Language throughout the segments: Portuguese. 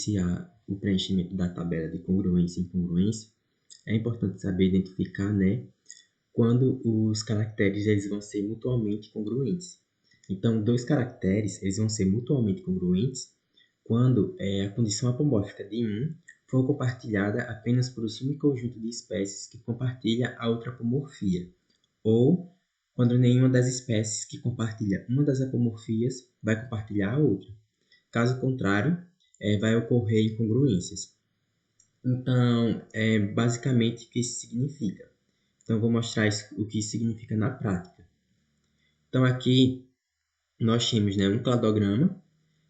iniciar o preenchimento da tabela de congruência e incongruência, é importante saber identificar, né, quando os caracteres eles vão ser mutuamente congruentes. Então, dois caracteres eles vão ser mutuamente congruentes quando a condição apomórfica de um for compartilhada apenas por um subconjunto de espécies que compartilha a outra apomorfia, ou quando nenhuma das espécies que compartilha uma das apomorfias vai compartilhar a outra. Caso contrário, vai ocorrer incongruências. Então, basicamente, o que isso significa? Então, eu vou mostrar o que isso significa na prática. Então, aqui, nós temos, né, um cladograma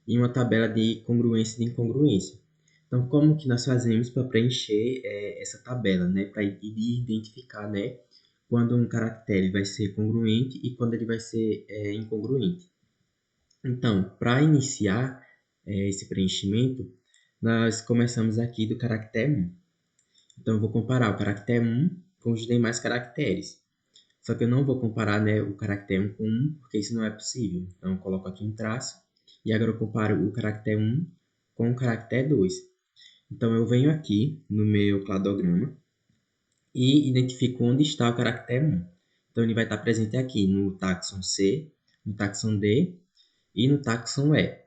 e uma tabela de congruência e de incongruência. Então, como que nós fazemos para preencher essa tabela, né, para identificar, né, quando um caractere vai ser congruente e quando ele vai ser incongruente? Então, para iniciar esse preenchimento, nós começamos aqui do caractere 1. Então, eu vou comparar o caractere 1 com os demais caracteres. Só que eu não vou comparar, né, o caractere 1 com 1, porque isso não é possível. Então, eu coloco aqui um traço. E agora eu comparo o caractere 1 com o caractere 2. Então, eu venho aqui no meu cladograma e identifico onde está o caractere 1. Então, ele vai estar presente aqui no táxon C, no táxon D e no táxon E.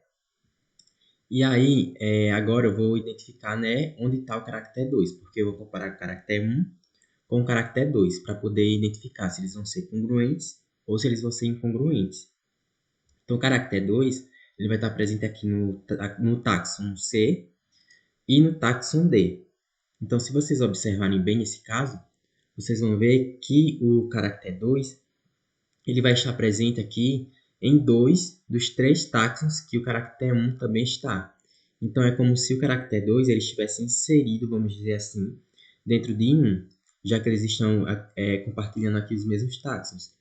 E aí, agora eu vou identificar, né, onde está o caractere 2, porque eu vou comparar o caractere 1 com o caractere 2, para poder identificar se eles vão ser congruentes ou se eles vão ser incongruentes. Então, o caractere 2 ele vai estar presente aqui no táxon C e no táxon D. Então, se vocês observarem bem esse caso, vocês vão ver que o caractere 2 ele vai estar presente aqui em 2 dos 3 táxons que o caractere 1 também está. Então, é como se o caractere 2 ele estivesse inserido, vamos dizer assim, dentro de 1, já que eles estão compartilhando aqui os mesmos táxons.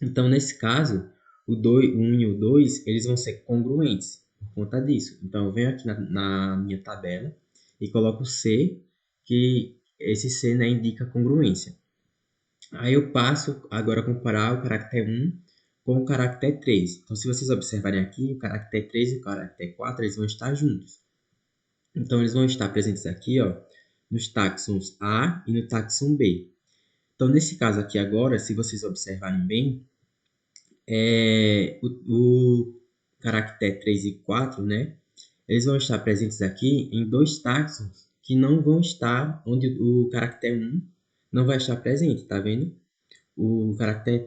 Então, nesse caso, o 1 e o 2 eles vão ser congruentes por conta disso. Então, eu venho aqui na minha tabela e coloco C, que esse C, né, indica congruência. Aí eu passo agora a comparar o caractere 1 com o caractere 3. Então, se vocês observarem aqui, o caractere 3 e o caractere 4 eles vão estar juntos. Então, eles vão estar presentes aqui, ó, nos táxons A e no táxon B. Então, nesse caso aqui agora, se vocês observarem bem, o caractere 3 e 4, né, eles vão estar presentes aqui em 2 táxons que não vão estar onde o caractere 1 não vai estar presente, tá vendo? O caractere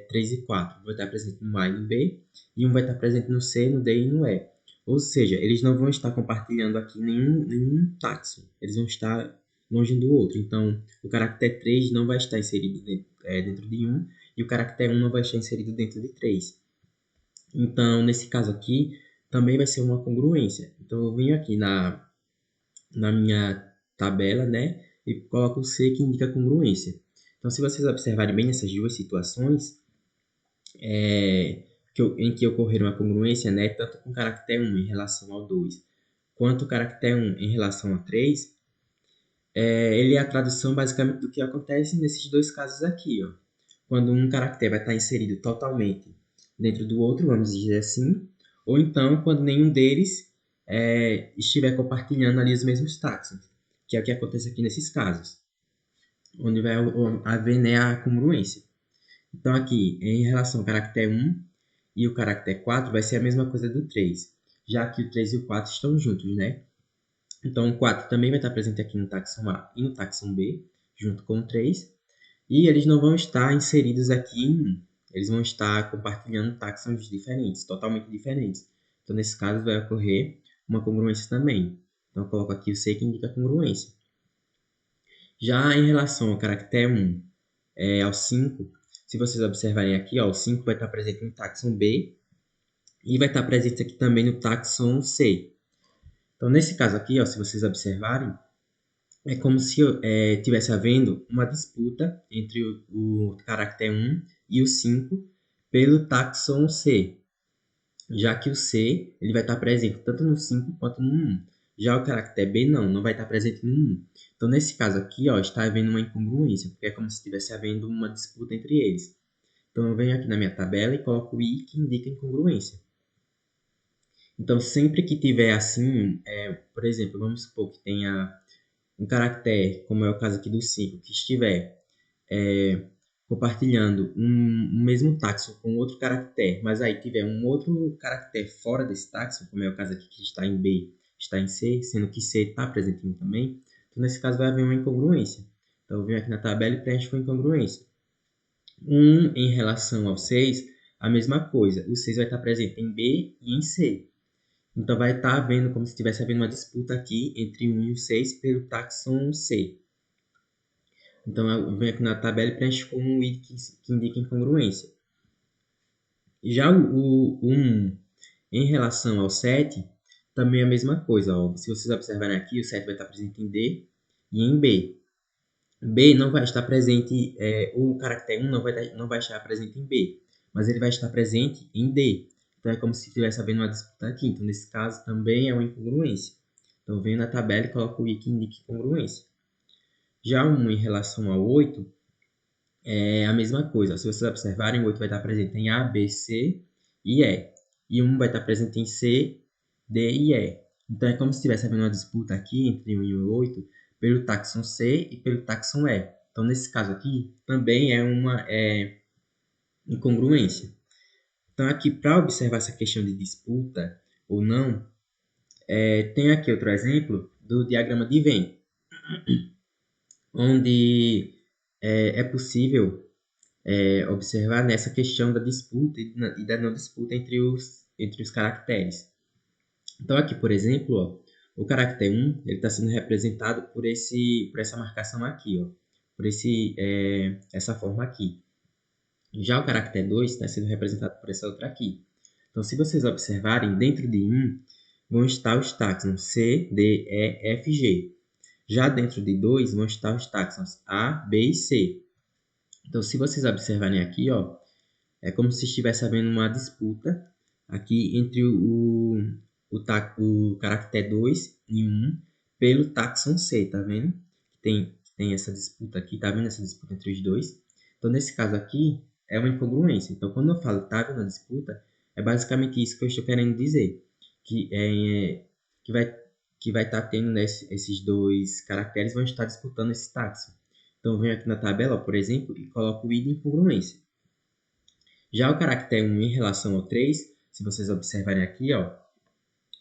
3 e 4 vai estar presente no A e no B, e um vai estar presente no C, no D e no E. Ou seja, eles não vão estar compartilhando aqui nenhum táxon, eles vão estar longe um do outro. Então, o caractere 3 não vai estar inserido dentro de 1, e o caractere 1 não vai estar inserido dentro de 3. Então, nesse caso aqui, também vai ser uma congruência. Então, eu venho aqui na minha tabela, né, e coloco o C que indica congruência. Então, se vocês observarem bem essas duas situações, em que ocorreram a congruência, né, tanto com o caractere 1 em relação ao 2, quanto o caractere 1 em relação ao 3, ele é a tradução basicamente do que acontece nesses dois casos aqui, ó. Quando um caractere vai estar inserido totalmente dentro do outro, vamos dizer assim, ou então quando nenhum deles estiver compartilhando ali os mesmos táxons, que é o que acontece aqui nesses casos, onde vai haver, né, a congruência. Então, aqui, em relação ao caractere 1 e o caractere 4, vai ser a mesma coisa do 3, já que o 3 e o 4 estão juntos, né? Então, o 4 também vai estar presente aqui no táxon A e no táxon B, junto com o 3, e eles não vão estar inseridos aqui em 1. Eles vão estar compartilhando táxons diferentes, totalmente diferentes. Então, nesse caso, vai ocorrer uma congruência também. Então, eu coloco aqui o C que indica congruência. Já em relação ao caractere 1 ao 5, se vocês observarem aqui, ó, o 5 vai estar presente no táxon B e vai estar presente aqui também no táxon C. Então, nesse caso aqui, ó, se vocês observarem, é como se tivesse havendo uma disputa entre o caractere 1 e o 5 pelo táxon C, já que o C ele vai estar presente tanto no 5 quanto no 1. Já o caractere B não vai estar presente no 1. Então, nesse caso aqui, ó, está havendo uma incongruência, porque é como se estivesse havendo uma disputa entre eles. Então, eu venho aqui na minha tabela e coloco o I que indica incongruência. Então, sempre que tiver assim, por exemplo, vamos supor que tenha um caractere, como é o caso aqui do 5, que estiver compartilhando um mesmo táxon com outro caractere, mas aí tiver um outro caractere fora desse táxon, como é o caso aqui que está em B, está em C, sendo que C está presente em também, então nesse caso vai haver uma incongruência. Então eu venho aqui na tabela e preencho com incongruência. 1 em relação ao 6, a mesma coisa. O 6 vai estar presente em B e em C. Então vai estar havendo, como se estivesse havendo uma disputa aqui entre 1 e o 6 pelo táxon C. Então eu venho aqui na tabela e preencho com um id que indica incongruência. Já o 1 em relação ao 7, também é a mesma coisa. Ó. Se vocês observarem aqui, o 7 vai estar presente em D e em B. B não vai estar presente, o caractere 1 não vai estar presente em B, mas ele vai estar presente em D. Então, é como se estivesse havendo uma disputa aqui. Então, nesse caso, também é uma incongruência. Então, eu venho na tabela e coloco o i que indica incongruência. Já o 1 em relação ao 8, é a mesma coisa. Se vocês observarem, o 8 vai estar presente em A, B, C e E. E o 1 vai estar presente em C, D e E. Então, é como se estivesse havendo uma disputa aqui entre o 1 e o 8 pelo táxon C e pelo táxon E. Então, nesse caso aqui, também é uma incongruência. Então, aqui, para observar essa questão de disputa ou não, tem aqui outro exemplo do diagrama de Venn, onde é possível observar nessa questão da disputa e da não disputa entre os caracteres. Então, aqui, por exemplo, ó, o caractere 1 está sendo representado por essa marcação aqui, ó, por essa forma aqui. Já o caractere 2 está sendo representado por essa outra aqui. Então, se vocês observarem, dentro de 1 vão estar os táxons C, D, E, F, G. Já dentro de 2 vão estar os táxons A, B e C. Então, se vocês observarem aqui, ó, é como se estivesse havendo uma disputa aqui entre o caractere 2 e 1 pelo táxon C, tá vendo? Tem essa disputa aqui, tá vendo essa disputa entre os dois? Então, nesse caso aqui, é uma incongruência. Então, quando eu falo tá havendo uma disputa, é basicamente isso que eu estou querendo dizer. Que vai estar tendo, né, esses dois caracteres vão estar disputando esse táxon. Então, eu venho aqui na tabela, ó, por exemplo, e coloco o i de incongruência. Já o caractere 1 em relação ao 3, se vocês observarem aqui, ó,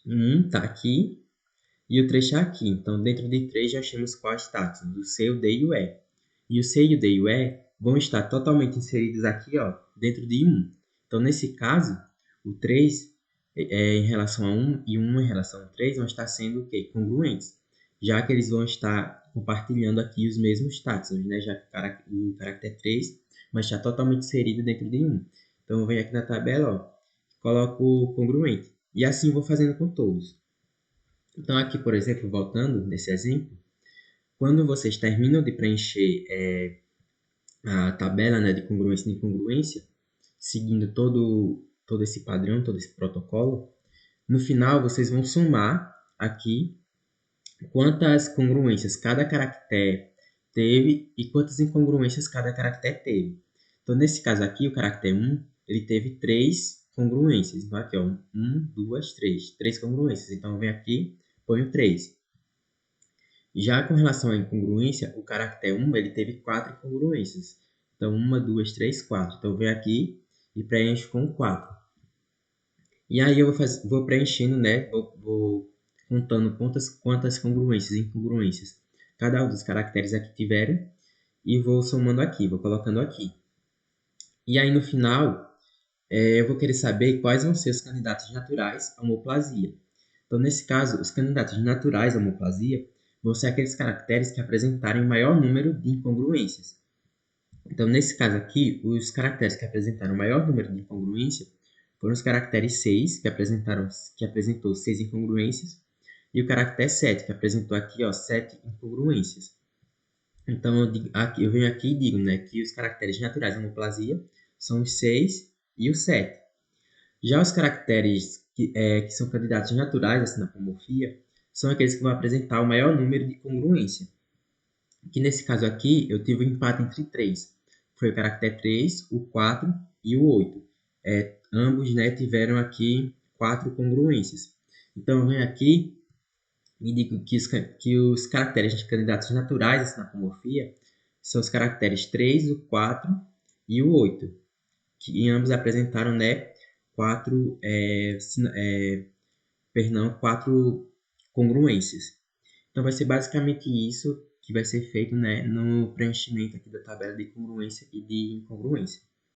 o 1 está aqui e o 3 está aqui. Então, dentro de 3 já temos quais táxons? O C, o D e o E. E o C, o D e o E vão estar totalmente inseridos aqui, ó, dentro de 1. Então, nesse caso, o 3 em relação a 1 e 1 em relação a 3 vão estar sendo o quê? Congruentes, já que eles vão estar compartilhando aqui os mesmos táxons, né? Já que o caractere 3 vai estar totalmente inserido dentro de 1. Então, eu venho aqui na tabela, ó, coloco congruente. E assim vou fazendo com todos. Então, aqui, por exemplo, voltando nesse exemplo, quando vocês terminam de preencher a tabela, né, de congruência e incongruência, seguindo todo esse padrão, todo esse protocolo, no final vocês vão somar aqui quantas congruências cada caractere teve e quantas incongruências cada caractere teve. Então, nesse caso aqui, o caractere 1, ele teve 3 congruências. Então, aqui, ó, 1, 2, 3. 3 congruências. Então, eu venho aqui, ponho 3. Já com relação à incongruência, o caractere 1, ele teve 4 incongruências. Então, 1, 2, 3, 4. Então, eu venho aqui e preencho com 4. E aí, eu vou preenchendo, né? Vou contando quantas congruências e incongruências cada um dos caracteres aqui tiveram e vou somando aqui, vou colocando aqui. E aí, no final, eu vou querer saber quais vão ser os candidatos naturais à homoplasia. Então, nesse caso, os candidatos naturais à homoplasia vão ser aqueles caracteres que apresentarem o maior número de incongruências. Então, nesse caso aqui, os caracteres que apresentaram o maior número de incongruência foram os caracteres 6, que apresentou 6 incongruências, e o caractere 7, que apresentou aqui, ó, 7 incongruências. Então, eu venho aqui e digo, né, que os caracteres naturais da homoplasia são os 6 e o 7. Já os caracteres que são candidatos naturais à sinapomorfia são aqueles que vão apresentar o maior número de congruência. Que nesse caso aqui, eu tive um empate entre 3. Foi o caractere 3, o 4 e o 8. Ambos, né, tiveram aqui 4 congruências. Então, eu venho aqui indico que os caracteres de candidatos naturais à sinapomorfia são os caracteres 3, o 4 e o 8, que em ambos apresentaram, né, quatro congruências. Então, vai ser basicamente isso que vai ser feito, né, no preenchimento aqui da tabela de congruência e de incongruência.